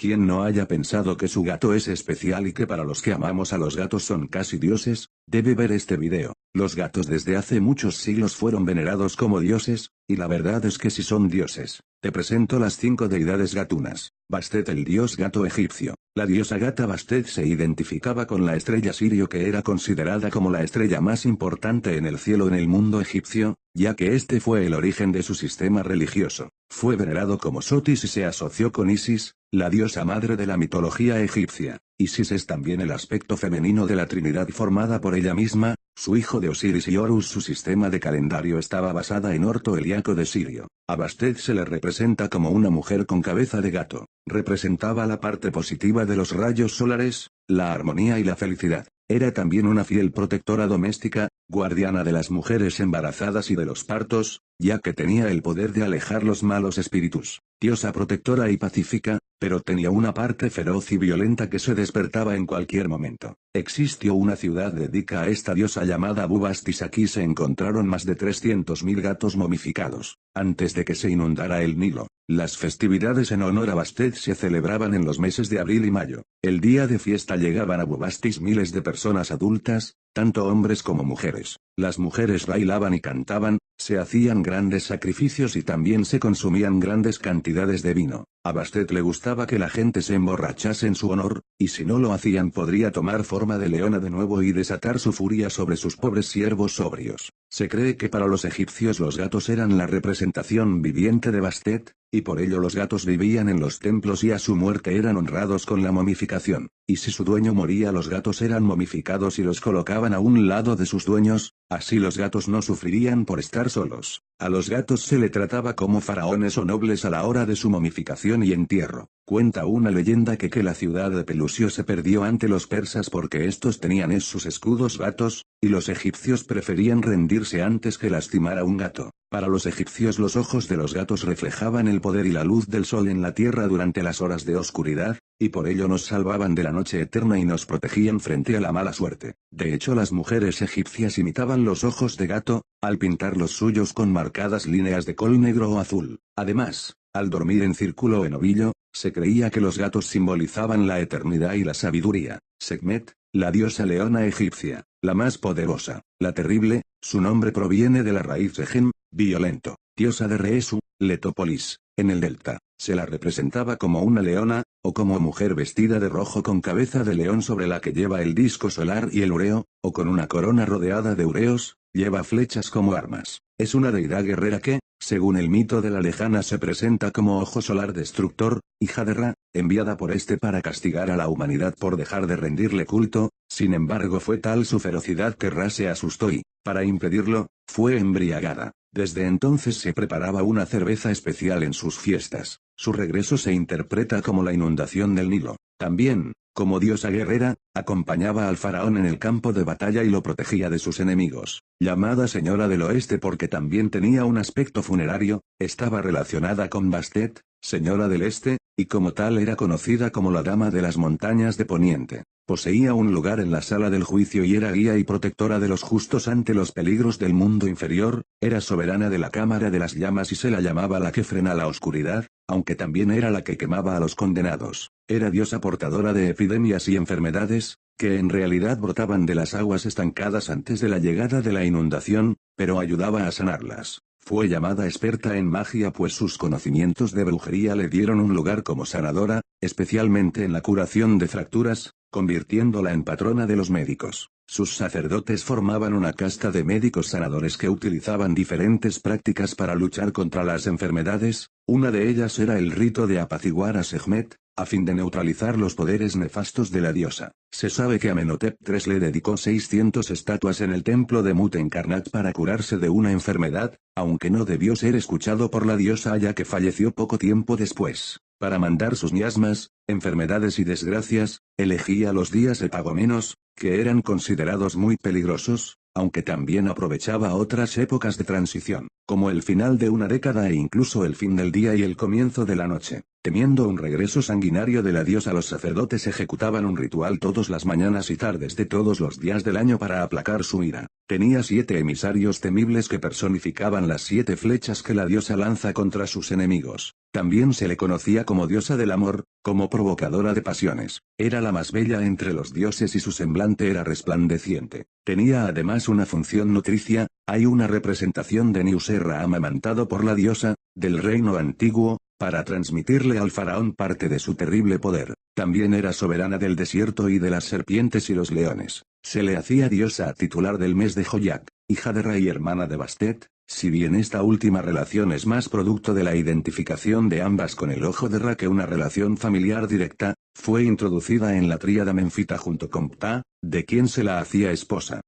¿Quién no haya pensado que su gato es especial y que para los que amamos a los gatos son casi dioses? Debe ver este video. Los gatos desde hace muchos siglos fueron venerados como dioses, y la verdad es que sí son dioses. Te presento las 5 deidades gatunas. Bastet, el dios gato egipcio. La diosa gata Bastet se identificaba con la estrella Sirio, que era considerada como la estrella más importante en el cielo en el mundo egipcio, ya que este fue el origen de su sistema religioso. Fue venerado como Sotis y se asoció con Isis, la diosa madre de la mitología egipcia. Isis es también el aspecto femenino de la Trinidad formada por ella misma, su hijo de Osiris y Horus. Su sistema de calendario estaba basada en Orto Helíaco de Sirio. A Bastet se le representa como una mujer con cabeza de gato. Representaba la parte positiva de los rayos solares, la armonía y la felicidad. Era también una fiel protectora doméstica, guardiana de las mujeres embarazadas y de los partos, ya que tenía el poder de alejar los malos espíritus. Diosa protectora y pacífica, pero tenía una parte feroz y violenta que se despertaba en cualquier momento. Existió una ciudad dedicada a esta diosa llamada Bubastis. Aquí se encontraron más de 300.000 gatos momificados. Antes de que se inundara el Nilo, las festividades en honor a Bastet se celebraban en los meses de abril y mayo. El día de fiesta llegaban a Bubastis miles de personas adultas, tanto hombres como mujeres. Las mujeres bailaban y cantaban, se hacían grandes sacrificios y también se consumían grandes cantidades de vino. A Bastet le gustaba que la gente se emborrachase en su honor, y si no lo hacían podría tomar forma de leona de nuevo y desatar su furia sobre sus pobres siervos sobrios. Se cree que para los egipcios los gatos eran la representación viviente de Bastet, y por ello los gatos vivían en los templos y a su muerte eran honrados con la momificación. Y si su dueño moría, los gatos eran momificados y los colocaban a un lado de sus dueños, así los gatos no sufrirían por estar solos. A los gatos se le trataba como faraones o nobles a la hora de su momificación y entierro. Cuenta una leyenda que la ciudad de Pelusio se perdió ante los persas porque estos tenían sus escudos gatos, y los egipcios preferían rendirse antes que lastimar a un gato. Para los egipcios los ojos de los gatos reflejaban el poder y la luz del sol en la tierra durante las horas de oscuridad, y por ello nos salvaban de la noche eterna y nos protegían frente a la mala suerte. De hecho, las mujeres egipcias imitaban los ojos de gato, al pintar los suyos con marcadas líneas de col negro o azul. Además, al dormir en círculo o en ovillo, se creía que los gatos simbolizaban la eternidad y la sabiduría. Sekhmet, la diosa leona egipcia, la más poderosa, la terrible, su nombre proviene de la raíz de Gem, violento, diosa de Reesu, Letópolis, en el delta. Se la representaba como una leona, o como mujer vestida de rojo con cabeza de león sobre la que lleva el disco solar y el ureo, o con una corona rodeada de ureos, lleva flechas como armas. Es una deidad guerrera que, según el mito de la lejana, se presenta como ojo solar destructor, hija de Ra, enviada por este para castigar a la humanidad por dejar de rendirle culto. Sin embargo, fue tal su ferocidad que Ra se asustó y, para impedirlo, fue embriagada. Desde entonces se preparaba una cerveza especial en sus fiestas. Su regreso se interpreta como la inundación del Nilo. También, como diosa guerrera, acompañaba al faraón en el campo de batalla y lo protegía de sus enemigos. Llamada Señora del Oeste porque también tenía un aspecto funerario, estaba relacionada con Bastet, Señora del Este, y como tal era conocida como la Dama de las Montañas de Poniente. Poseía un lugar en la sala del juicio y era guía y protectora de los justos ante los peligros del mundo inferior. Era soberana de la cámara de las llamas y se la llamaba la que frena la oscuridad, aunque también era la que quemaba a los condenados. Era diosa portadora de epidemias y enfermedades, que en realidad brotaban de las aguas estancadas antes de la llegada de la inundación, pero ayudaba a sanarlas. Fue llamada experta en magia pues sus conocimientos de brujería le dieron un lugar como sanadora, especialmente en la curación de fracturas, convirtiéndola en patrona de los médicos. Sus sacerdotes formaban una casta de médicos sanadores que utilizaban diferentes prácticas para luchar contra las enfermedades. Una de ellas era el rito de apaciguar a Sekhmet, a fin de neutralizar los poderes nefastos de la diosa. Se sabe que Amenhotep III le dedicó 600 estatuas en el templo de Mut en Karnak para curarse de una enfermedad, aunque no debió ser escuchado por la diosa ya que falleció poco tiempo después. Para mandar sus miasmas, enfermedades y desgracias, elegía los días epagomenos, que eran considerados muy peligrosos, aunque también aprovechaba otras épocas de transición, como el final de una década e incluso el fin del día y el comienzo de la noche. Temiendo un regreso sanguinario de la diosa, los sacerdotes ejecutaban un ritual todas las mañanas y tardes de todos los días del año para aplacar su ira. Tenía 7 emisarios temibles que personificaban las 7 flechas que la diosa lanza contra sus enemigos. También se le conocía como diosa del amor, como provocadora de pasiones. Era la más bella entre los dioses y su semblante era resplandeciente. Tenía además una función nutricia. Hay una representación de Niuserra amamantado por la diosa, del reino antiguo, para transmitirle al faraón parte de su terrible poder. También era soberana del desierto y de las serpientes y los leones. Se le hacía diosa titular del mes de Joyak, hija de Ra y hermana de Bastet, si bien esta última relación es más producto de la identificación de ambas con el ojo de Ra que una relación familiar directa, fue introducida en la tríada menfita junto con Ptah, de quien se la hacía esposa,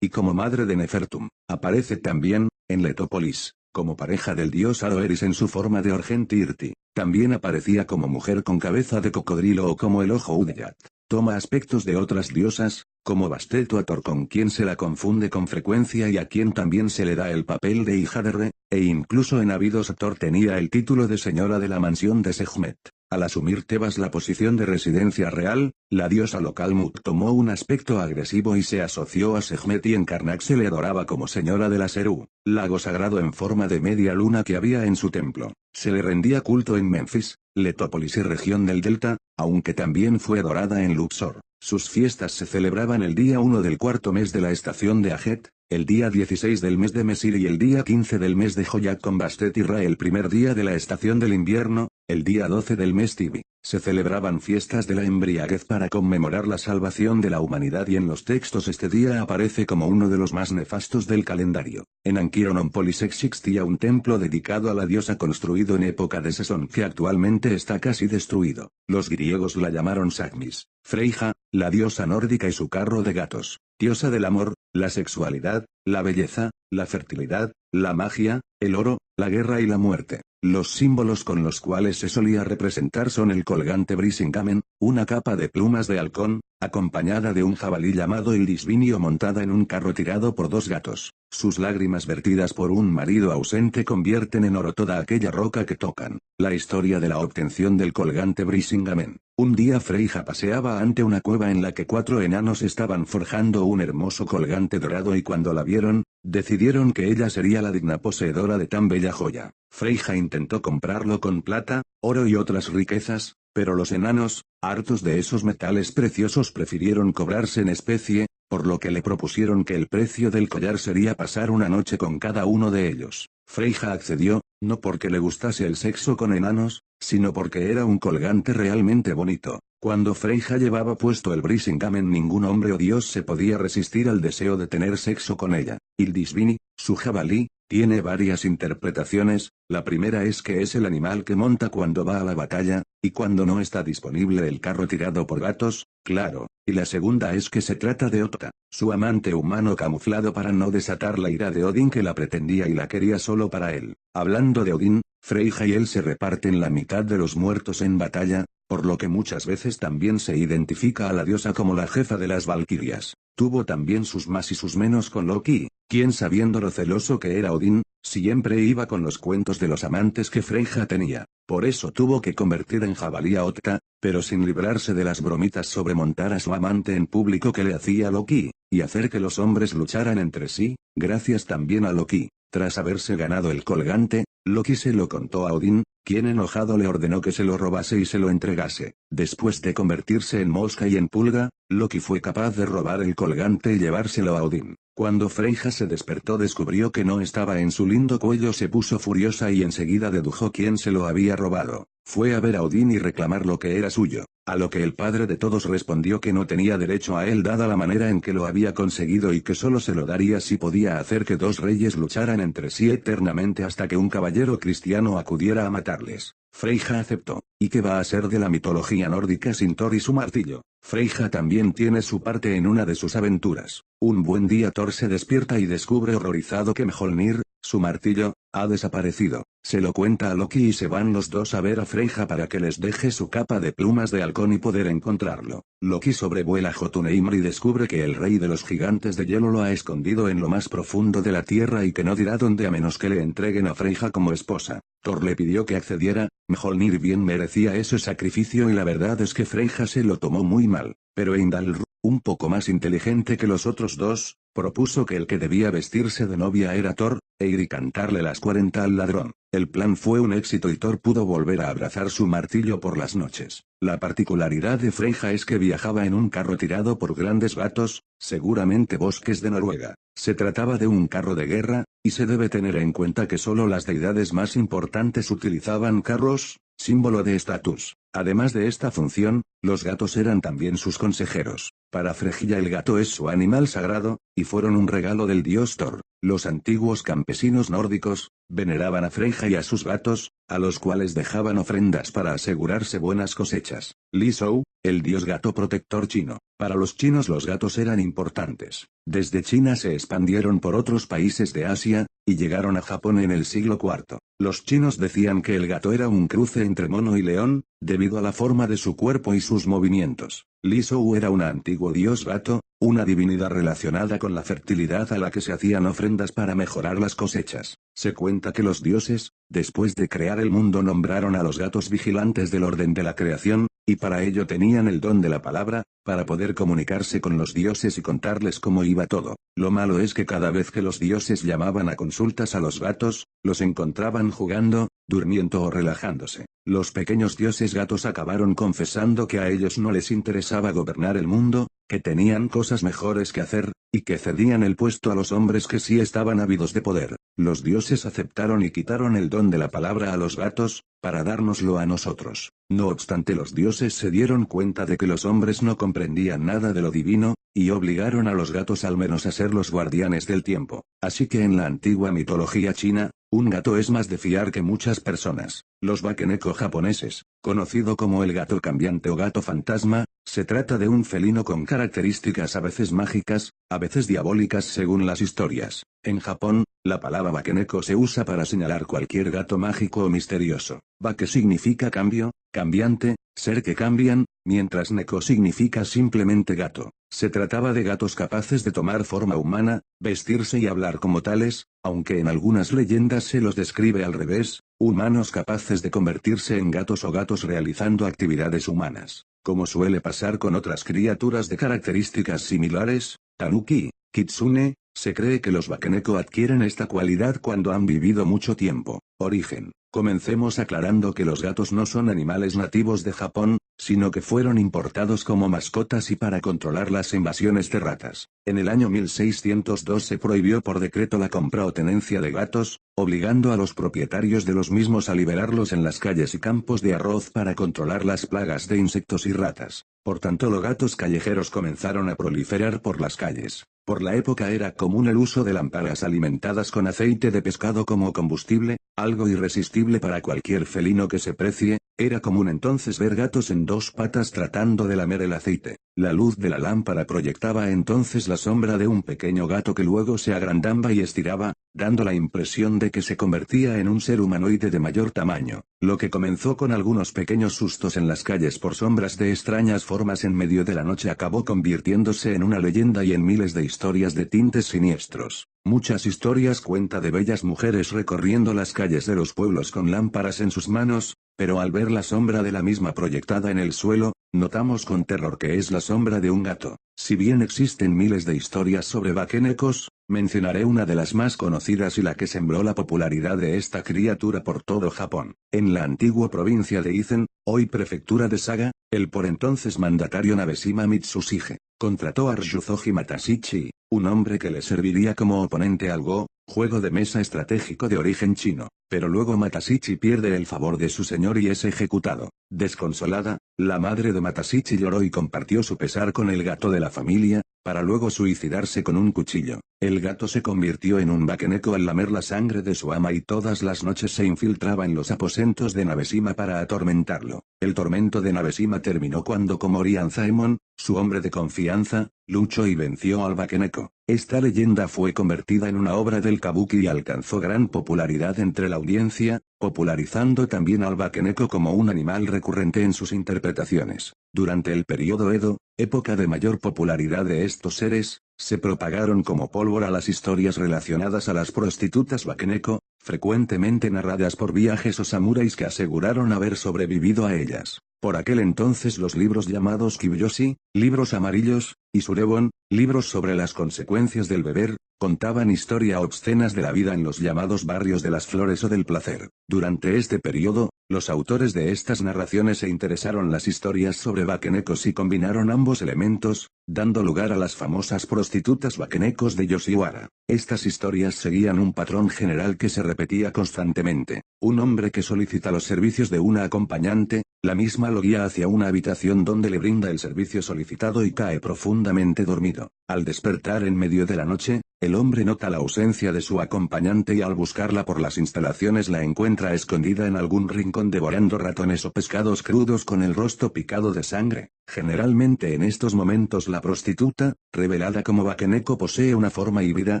y como madre de Nefertum. Aparece también, en Letópolis, como pareja del dios Aroeris en su forma de Orgentirti. También aparecía como mujer con cabeza de cocodrilo o como el ojo Udyat. Toma aspectos de otras diosas, como Bastet o Hathor con quien se la confunde con frecuencia y a quien también se le da el papel de hija de Re, e incluso en Abidos Hathor tenía el título de señora de la mansión de Sekhmet. Al asumir Tebas la posición de residencia real, la diosa local Mut tomó un aspecto agresivo y se asoció a Sekhmet y en Karnak se le adoraba como señora de la Serú, lago sagrado en forma de media luna que había en su templo. Se le rendía culto en Memphis, Letópolis y región del Delta, aunque también fue adorada en Luxor. Sus fiestas se celebraban el día 1 del cuarto mes de la estación de Ajet, el día 16 del mes de Mesir y el día 15 del mes de Joyak con Bastet y Ra el primer día de la estación del invierno, el día 12 del mes Tibi. Se celebraban fiestas de la embriaguez para conmemorar la salvación de la humanidad y en los textos este día aparece como uno de los más nefastos del calendario. En Anchironópolis existía un templo dedicado a la diosa construido en época de Sesón que actualmente está casi destruido. Los griegos la llamaron Sagmis. Freya, la diosa nórdica y su carro de gatos. Diosa del amor, la sexualidad, la belleza, la fertilidad, la magia, el oro, la guerra y la muerte. Los símbolos con los cuales se solía representar son el colgante Brisingamen, una capa de plumas de halcón, acompañada de un jabalí llamado Ildisvinio montada en un carro tirado por dos gatos. Sus lágrimas vertidas por un marido ausente convierten en oro toda aquella roca que tocan. La historia de la obtención del colgante Brisingamen. Un día Freya paseaba ante una cueva en la que 4 enanos estaban forjando un hermoso colgante dorado y cuando la vieron, decidieron que ella sería la digna poseedora de tan bella joya. Freya intentó comprarlo con plata, oro y otras riquezas, pero los enanos, hartos de esos metales preciosos prefirieron cobrarse en especie, por lo que le propusieron que el precio del collar sería pasar una noche con cada uno de ellos. Freya accedió, no porque le gustase el sexo con enanos, sino porque era un colgante realmente bonito. Cuando Freya llevaba puesto el Brisingamen ningún hombre o dios se podía resistir al deseo de tener sexo con ella. Ildisvini, su jabalí, tiene varias interpretaciones. La primera es que es el animal que monta cuando va a la batalla, y cuando no está disponible el carro tirado por gatos, claro, y la segunda es que se trata de Otta, su amante humano camuflado para no desatar la ira de Odín que la pretendía y la quería solo para él. Hablando de Odín, Freya y él se reparten la mitad de los muertos en batalla, por lo que muchas veces también se identifica a la diosa como la jefa de las valquirias. Tuvo también sus más y sus menos con Loki, quien sabiendo lo celoso que era Odín, siempre iba con los cuentos de los amantes que Freya tenía. Por eso tuvo que convertir en jabalí a Otta, pero sin librarse de las bromitas sobre montar a su amante en público que le hacía Loki, y hacer que los hombres lucharan entre sí, gracias también a Loki. Tras haberse ganado el colgante, Loki se lo contó a Odín, quien enojado le ordenó que se lo robase y se lo entregase. Después de convertirse en mosca y en pulga, Loki fue capaz de robar el colgante y llevárselo a Odín. Cuando Freya se despertó descubrió que no estaba en su lindo cuello, se puso furiosa y enseguida dedujo quién se lo había robado. Fue a ver a Odín y reclamar lo que era suyo, a lo que el padre de todos respondió que no tenía derecho a él dada la manera en que lo había conseguido y que solo se lo daría si podía hacer que dos reyes lucharan entre sí eternamente hasta que un caballero cristiano acudiera a matarles. Freya aceptó. ¿Y qué va a ser de la mitología nórdica sin Thor y su martillo? Freya también tiene su parte en una de sus aventuras. Un buen día Thor se despierta y descubre horrorizado que Mjolnir, su martillo, ha desaparecido. Se lo cuenta a Loki y se van los dos a ver a Freya para que les deje su capa de plumas de halcón y poder encontrarlo. Loki sobrevuela Jotunheimr y descubre que el rey de los gigantes de hielo lo ha escondido en lo más profundo de la tierra y que no dirá dónde a menos que le entreguen a Freya como esposa. Thor le pidió que accediera, Mjolnir bien merecía ese sacrificio y la verdad es que Freya se lo tomó muy mal, pero Heimdall, un poco más inteligente que los otros dos, propuso que el que debía vestirse de novia era Thor, e ir y cantarle las 40 al ladrón. El plan fue un éxito y Thor pudo volver a abrazar su martillo por las noches. La particularidad de Freyja es que viajaba en un carro tirado por grandes gatos, seguramente bosques de Noruega. Se trataba de un carro de guerra, y se debe tener en cuenta que solo las deidades más importantes utilizaban carros, símbolo de estatus. Además de esta función, los gatos eran también sus consejeros. Para Freyja el gato es su animal sagrado, y fueron un regalo del dios Thor. Los antiguos campesinos nórdicos veneraban a Freyja y a sus gatos, a los cuales dejaban ofrendas para asegurarse buenas cosechas. Li Shou, el dios gato protector chino. Para los chinos los gatos eran importantes. Desde China se expandieron por otros países de Asia, y llegaron a Japón en el siglo IV. Los chinos decían que el gato era un cruce entre mono y león, debido a la forma de su cuerpo y sus movimientos. Li Shou era un antiguo dios gato, una divinidad relacionada con la fertilidad a la que se hacían ofrendas para mejorar las cosechas. Se cuenta que los dioses, después de crear el mundo, nombraron a los gatos vigilantes del orden de la creación, y para ello tenían el don de la palabra, para poder comunicarse con los dioses y contarles cómo iba todo. Lo malo es que cada vez que los dioses llamaban a consultas a los gatos, los encontraban jugando, durmiendo o relajándose. Los pequeños dioses gatos acabaron confesando que a ellos no les interesaba gobernar el mundo, que tenían cosas mejores que hacer, y que cedían el puesto a los hombres que sí estaban ávidos de poder. Los dioses aceptaron y quitaron el don de la palabra a los gatos, para dárnoslo a nosotros. No obstante, los dioses se dieron cuenta de que los hombres no comprendían nada de lo divino, y obligaron a los gatos al menos a ser los guardianes del tiempo. Así que en la antigua mitología china, un gato es más de fiar que muchas personas. Los bakeneko japoneses, conocido como el gato cambiante o gato fantasma, se trata de un felino con características a veces mágicas, a veces diabólicas según las historias. En Japón, la palabra bakeneko se usa para señalar cualquier gato mágico o misterioso. Bake significa cambio, cambiante, ser que cambian, mientras neko significa simplemente gato. Se trataba de gatos capaces de tomar forma humana, vestirse y hablar como tales, aunque en algunas leyendas se los describe al revés, humanos capaces de convertirse en gatos o gatos realizando actividades humanas. Como suele pasar con otras criaturas de características similares, tanuki, kitsune, se cree que los bakeneko adquieren esta cualidad cuando han vivido mucho tiempo. Origen. Comencemos aclarando que los gatos no son animales nativos de Japón, sino que fueron importados como mascotas y para controlar las invasiones de ratas. En el año 1602 se prohibió por decreto la compra o tenencia de gatos, obligando a los propietarios de los mismos a liberarlos en las calles y campos de arroz para controlar las plagas de insectos y ratas. Por tanto, los gatos callejeros comenzaron a proliferar por las calles. Por la época era común el uso de lámparas alimentadas con aceite de pescado como combustible, algo irresistible para cualquier felino que se precie. Era común entonces ver gatos en dos patas tratando de lamer el aceite. La luz de la lámpara proyectaba entonces la sombra de un pequeño gato que luego se agrandaba y estiraba, dando la impresión de que se convertía en un ser humanoide de mayor tamaño. Lo que comenzó con algunos pequeños sustos en las calles por sombras de extrañas formas en medio de la noche acabó convirtiéndose en una leyenda y en miles de historias de tintes siniestros. Muchas historias cuentan de bellas mujeres recorriendo las calles de los pueblos con lámparas en sus manos, pero al ver la sombra de la misma proyectada en el suelo, notamos con terror que es la sombra de un gato. Si bien existen miles de historias sobre bakenekos, mencionaré una de las más conocidas y la que sembró la popularidad de esta criatura por todo Japón. En la antigua provincia de Izen, hoy prefectura de Saga, el por entonces mandatario Nabeshima Mitsushige contrató a Ryuzoji Matashichi, un hombre que le serviría como oponente al Go, juego de mesa estratégico de origen chino. Pero luego Matashichi pierde el favor de su señor y es ejecutado. Desconsolada, la madre de Matashichi lloró y compartió su pesar con el gato de la familia, para luego suicidarse con un cuchillo. El gato se convirtió en un bakeneko al lamer la sangre de su ama y todas las noches se infiltraba en los aposentos de Nabeshima para atormentarlo. El tormento de Nabeshima terminó cuando Komori Anzaemon, su hombre de confianza, luchó y venció al bakeneko. Esta leyenda fue convertida en una obra del kabuki y alcanzó gran popularidad entre la audiencia, popularizando también al bakeneko como un animal recurrente en sus interpretaciones. Durante el período Edo, época de mayor popularidad de estos seres, se propagaron como pólvora las historias relacionadas a las prostitutas bakeneko, frecuentemente narradas por viajes o samuráis que aseguraron haber sobrevivido a ellas. Por aquel entonces los libros llamados Kibuyoshi, libros amarillos, y Surebon, Libros sobre las consecuencias del beber, contaban historias obscenas de la vida en los llamados barrios de las flores o del placer. Durante este periodo, los autores de estas narraciones se interesaron las historias sobre vaquenecos y combinaron ambos elementos, dando lugar a las famosas prostitutas vaquenecos de Yoshiwara. Estas historias seguían un patrón general que se repetía constantemente. Un hombre que solicita los servicios de una acompañante, la misma lo guía hacia una habitación donde le brinda el servicio solicitado y cae profundamente dormido. Al despertar en medio de la noche, el hombre nota la ausencia de su acompañante y al buscarla por las instalaciones la encuentra escondida en algún rincón devorando ratones o pescados crudos con el rostro picado de sangre. Generalmente en estos momentos la prostituta, revelada como vaqueneco, posee una forma híbrida,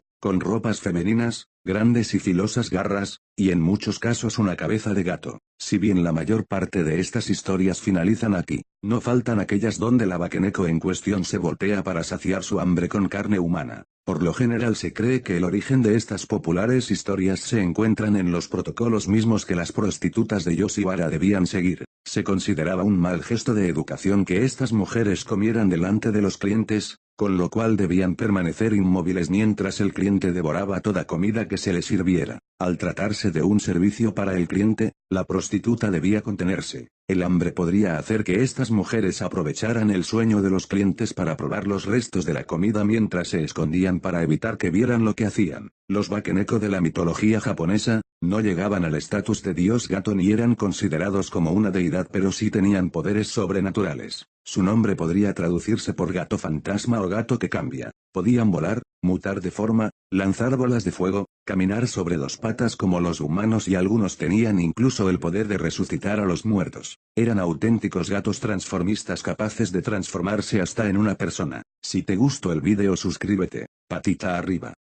con ropas femeninas, grandes y filosas garras, y en muchos casos una cabeza de gato. Si bien la mayor parte de estas historias finalizan aquí, no faltan aquellas donde la vaqueneco en cuestión se voltea para saciar su hambre con carne humana. Por lo general se cree que el origen de estas populares historias se encuentran en los protocolos mismos que las prostitutas de Yoshiwara debían seguir. Se consideraba un mal gesto de educación que estas mujeres comieran delante de los clientes, con lo cual debían permanecer inmóviles mientras el cliente devoraba toda comida que se le sirviera. Al tratarse de un servicio para el cliente, la prostituta debía contenerse. El hambre podría hacer que estas mujeres aprovecharan el sueño de los clientes para probar los restos de la comida mientras se escondían para evitar que vieran lo que hacían. Los vaqueneko de la mitología japonesa, no llegaban al estatus de dios gato ni eran considerados como una deidad, pero sí tenían poderes sobrenaturales. Su nombre podría traducirse por gato fantasma o gato que cambia. Podían volar, mutar de forma, lanzar bolas de fuego, caminar sobre dos patas como los humanos y algunos tenían incluso el poder de resucitar a los muertos. Eran auténticos gatos transformistas capaces de transformarse hasta en una persona. Si te gustó el vídeo, suscríbete, patita arriba.